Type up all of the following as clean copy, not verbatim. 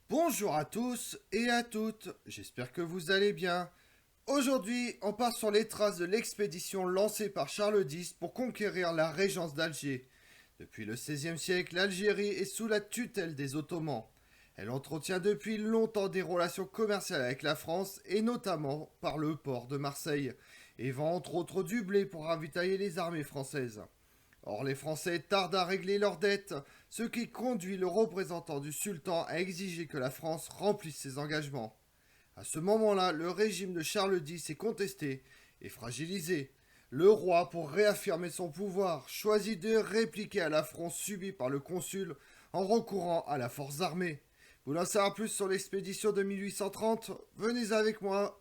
Bonjour à tous et à toutes, j'espère que vous allez bien. Aujourd'hui, on part sur les traces de l'expédition lancée par Charles X pour conquérir la régence d'Alger. Depuis le XVIe siècle, l'Algérie est sous la tutelle des Ottomans. Elle entretient depuis longtemps des relations commerciales avec la France et notamment par le port de Marseille, et vend entre autres du blé pour ravitailler les armées françaises. Or, les Français tardent à régler leurs dettes, ce qui conduit le représentant du sultan à exiger que la France remplisse ses engagements. À ce moment-là, le régime de Charles X est contesté et fragilisé. Le roi, pour réaffirmer son pouvoir, choisit de répliquer à l'affront subi par le consul en recourant à la force armée. Vous voulez en savoir plus sur l'expédition de 1830? Venez avec moi.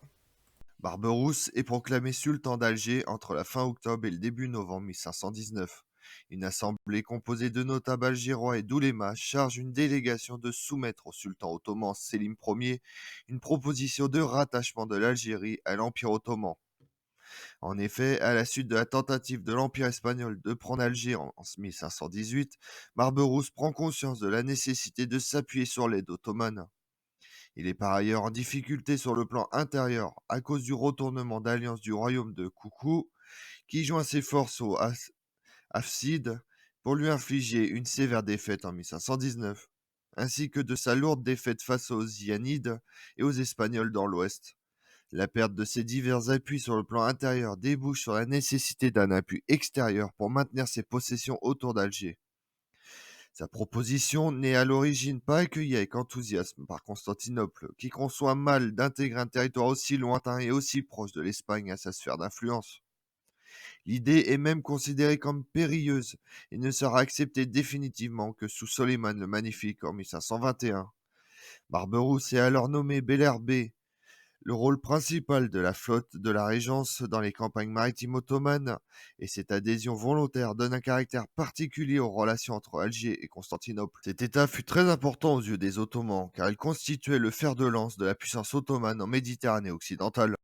Barberousse est proclamé sultan d'Alger entre la fin octobre et le début novembre 1519. Une assemblée composée de notables algérois et d'oulémas charge une délégation de soumettre au sultan ottoman Sélim Ier une proposition de rattachement de l'Algérie à l'Empire ottoman. En effet, à la suite de la tentative de l'Empire espagnol de prendre Alger en 1518, Barberousse prend conscience de la nécessité de s'appuyer sur l'aide ottomane. Il est par ailleurs en difficulté sur le plan intérieur à cause du retournement d'alliance du royaume de Koukou, qui joint ses forces aux Hafsides pour lui infliger une sévère défaite en 1519, ainsi que de sa lourde défaite face aux Zianides et aux Espagnols dans l'Ouest. La perte de ces divers appuis sur le plan intérieur débouche sur la nécessité d'un appui extérieur pour maintenir ses possessions autour d'Alger. Sa proposition n'est à l'origine pas accueillie avec enthousiasme par Constantinople, qui conçoit mal d'intégrer un territoire aussi lointain et aussi proche de l'Espagne à sa sphère d'influence. L'idée est même considérée comme périlleuse et ne sera acceptée définitivement que sous Soleiman le Magnifique en 1521. Barberousse est alors nommé Bellerbé. Le rôle principal de la flotte de la Régence dans les campagnes maritimes ottomanes et cette adhésion volontaire donne un caractère particulier aux relations entre Alger et Constantinople. Cet état fut très important aux yeux des Ottomans car il constituait le fer de lance de la puissance ottomane en Méditerranée occidentale.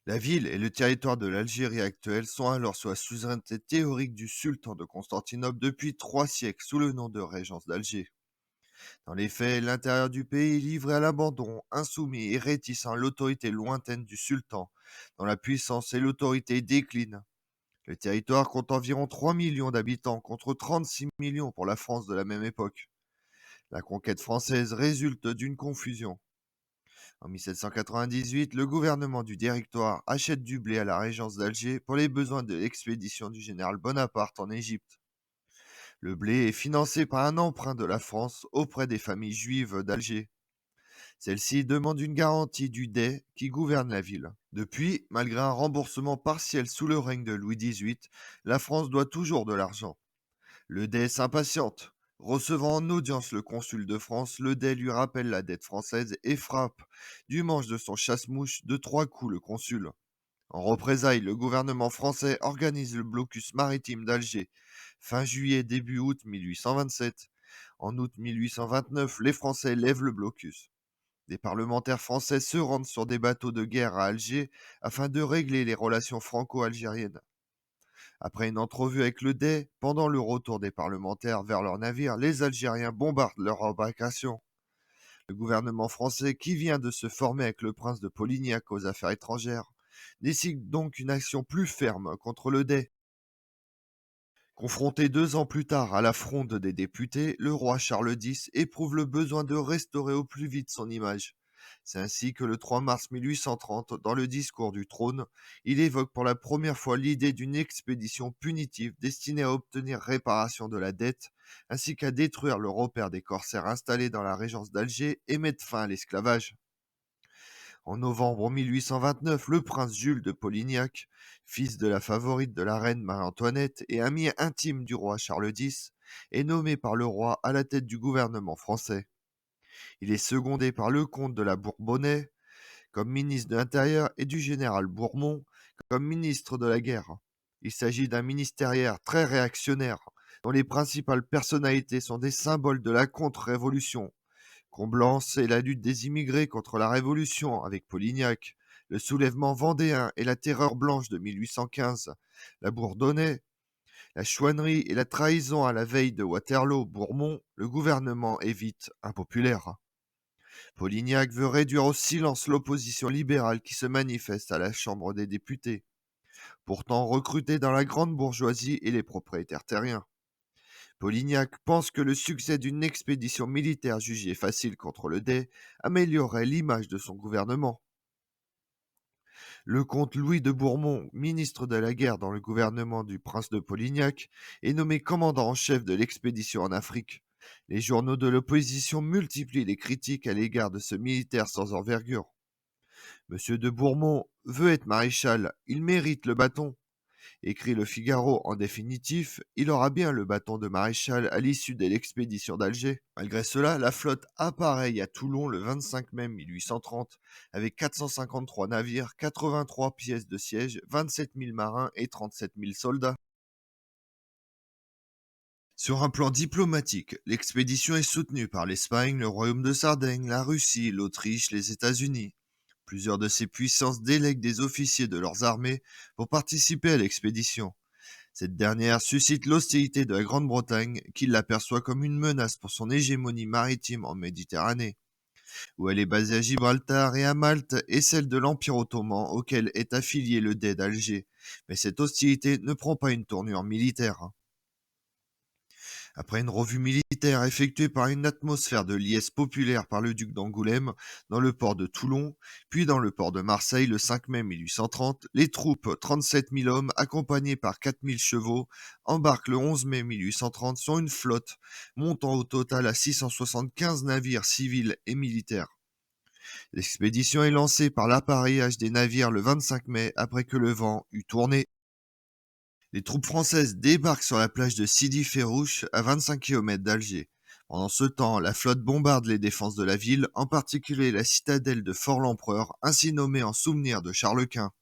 La ville et le territoire de l'Algérie actuelle sont alors sous la suzeraineté théorique du sultan de Constantinople depuis 3 siècles sous le nom de Régence d'Alger. Dans les faits, l'intérieur du pays est livré à l'abandon, insoumis et réticent à l'autorité lointaine du sultan, dont la puissance et l'autorité déclinent. Le territoire compte environ 3 millions d'habitants contre 36 millions pour la France de la même époque. La conquête française résulte d'une confusion. En 1798, le gouvernement du Directoire achète du blé à la Régence d'Alger pour les besoins de l'expédition du général Bonaparte en Égypte. Le blé est financé par un emprunt de la France auprès des familles juives d'Alger. Celle-ci demande une garantie du Dey qui gouverne la ville. Depuis, malgré un remboursement partiel sous le règne de Louis XVIII, la France doit toujours de l'argent. Le Dey s'impatiente. Recevant en audience le consul de France, le Dey lui rappelle la dette française et frappe du manche de son chasse-mouche de 3 coups le consul. En représailles, le gouvernement français organise le blocus maritime d'Alger. Fin juillet, début août 1827. En août 1829, les Français lèvent le blocus. Des parlementaires français se rendent sur des bateaux de guerre à Alger afin de régler les relations franco-algériennes. Après une entrevue avec le Dey, pendant le retour des parlementaires vers leurs navires, les Algériens bombardent leur embarcation. Le gouvernement français, qui vient de se former avec le prince de Polignac aux affaires étrangères, décide donc une action plus ferme contre le Dey. Confronté 2 ans plus tard à la fronde des députés, le roi Charles X éprouve le besoin de restaurer au plus vite son image. C'est ainsi que le 3 mars 1830, dans le discours du trône, il évoque pour la première fois l'idée d'une expédition punitive destinée à obtenir réparation de la dette, ainsi qu'à détruire le repère des corsaires installés dans la régence d'Alger et mettre fin à l'esclavage. En novembre 1829, le prince Jules de Polignac, fils de la favorite de la reine Marie-Antoinette et ami intime du roi Charles X, est nommé par le roi à la tête du gouvernement français. Il est secondé par le comte de la Bourbonnais comme ministre de l'Intérieur et du général Bourmont comme ministre de la Guerre. Il s'agit d'un ministériaire très réactionnaire, dont les principales personnalités sont des symboles de la contre-révolution. Comblanc, c'est la lutte des immigrés contre la Révolution avec Polignac, le soulèvement vendéen et la terreur blanche de 1815. La Bourdonnais, La chouannerie et la trahison à la veille de Waterloo-Bourmont, le gouvernement est vite impopulaire. Polignac veut réduire au silence l'opposition libérale qui se manifeste à la Chambre des députés, pourtant recrutée dans la grande bourgeoisie et les propriétaires terriens. Polignac pense que le succès d'une expédition militaire jugée facile contre le Dey améliorerait l'image de son gouvernement. Le comte Louis de Bourmont, ministre de la guerre dans le gouvernement du prince de Polignac, est nommé commandant en chef de l'expédition en Afrique. Les journaux de l'opposition multiplient les critiques à l'égard de ce militaire sans envergure. Monsieur de Bourmont veut être maréchal, il mérite le bâton. Écrit le Figaro en définitif, il aura bien le bâton de maréchal à l'issue de l'expédition d'Alger. Malgré cela, la flotte appareille à Toulon le 25 mai 1830 avec 453 navires, 83 pièces de siège, 27 000 marins et 37 000 soldats. Sur un plan diplomatique, l'expédition est soutenue par l'Espagne, le royaume de Sardaigne, la Russie, l'Autriche, les États-Unis. Plusieurs de ces puissances délèguent des officiers de leurs armées pour participer à l'expédition. Cette dernière suscite l'hostilité de la Grande-Bretagne, qui l'aperçoit comme une menace pour son hégémonie maritime en Méditerranée, où elle est basée à Gibraltar et à Malte, et celle de l'Empire ottoman auquel est affilié le Dey d'Alger. Mais cette hostilité ne prend pas une tournure militaire. Après une revue militaire effectuée par une atmosphère de liesse populaire par le duc d'Angoulême dans le port de Toulon, puis dans le port de Marseille le 5 mai 1830, les troupes, 37 000 hommes, accompagnés par 4 000 chevaux, embarquent le 11 mai 1830 sur une flotte montant au total à 675 navires civils et militaires. L'expédition est lancée par l'appareillage des navires le 25 mai après que le vent eut tourné. Les troupes françaises débarquent sur la plage de Sidi Ferrouche, à 25 km d'Alger. Pendant ce temps, la flotte bombarde les défenses de la ville, en particulier la citadelle de Fort-l'Empereur, ainsi nommée en souvenir de Charles Quint.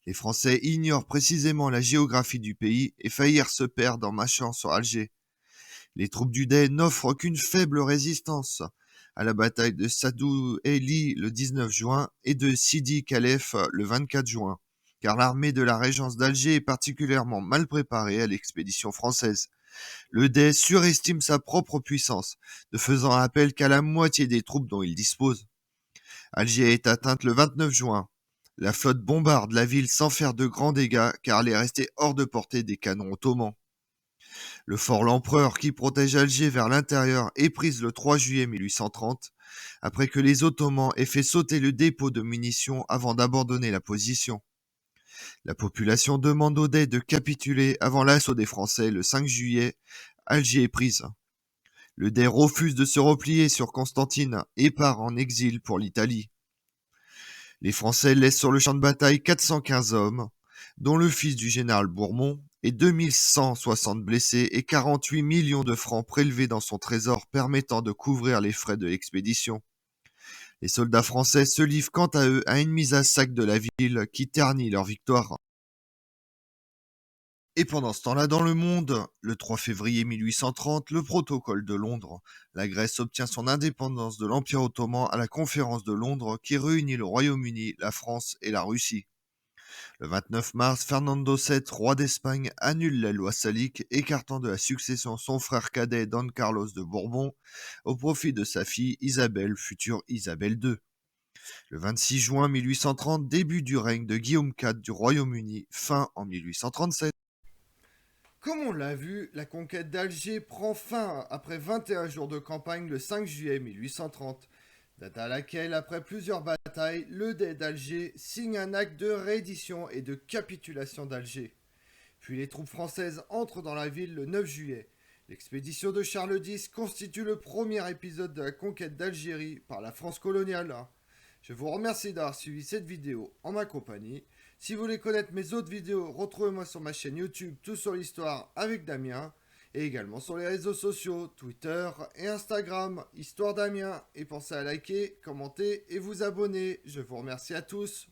Les Français ignorent précisément la géographie du pays et faillirent se perdre en marchant sur Alger. Les troupes du Dey n'offrent qu'une faible résistance à la bataille de Sadou Eli le 19 juin et de Sidi Khalef le 24 juin, car l'armée de la régence d'Alger est particulièrement mal préparée à l'expédition française. Le Dey surestime sa propre puissance, ne faisant appel qu'à la moitié des troupes dont il dispose. Alger est atteinte le 29 juin. La flotte bombarde la ville sans faire de grands dégâts, car elle est restée hors de portée des canons ottomans. Le fort L'Empereur, qui protège Alger vers l'intérieur, est prise le 3 juillet 1830, après que les Ottomans aient fait sauter le dépôt de munitions avant d'abandonner la position. La population demande au Dey de capituler avant l'assaut des Français le 5 juillet. Alger est prise. Le Dey refuse de se replier sur Constantine et part en exil pour l'Italie. Les Français laissent sur le champ de bataille 415 hommes, dont le fils du général Bourmont, et 2160 blessés et 48 millions de francs prélevés dans son trésor permettant de couvrir les frais de l'expédition. Les soldats français se livrent quant à eux à une mise à sac de la ville qui ternit leur victoire. Et pendant ce temps-là, dans le monde, le 3 février 1830, le protocole de Londres. La Grèce obtient son indépendance de l'Empire ottoman à la conférence de Londres qui réunit le Royaume-Uni, la France et la Russie. Le 29 mars, Fernando VII, roi d'Espagne, annule la loi salique, écartant de la succession son frère cadet Don Carlos de Bourbon au profit de sa fille Isabelle, future Isabelle II. Le 26 juin 1830, début du règne de Guillaume IV du Royaume-Uni, fin en 1837. Comme on l'a vu, la conquête d'Alger prend fin après 21 jours de campagne le 5 juillet 1830, date à laquelle, après plusieurs batailles, le Dey d'Alger signe un acte de reddition et de capitulation d'Alger. Puis les troupes françaises entrent dans la ville le 9 juillet. L'expédition de Charles X constitue le premier épisode de la conquête d'Algérie par la France coloniale. Je vous remercie d'avoir suivi cette vidéo en ma compagnie. Si vous voulez connaître mes autres vidéos, retrouvez-moi sur ma chaîne YouTube Tout sur l'Histoire avec Damien, et également sur les réseaux sociaux, Twitter et Instagram, Histoire Damien. Et pensez à liker, commenter et vous abonner. Je vous remercie à tous.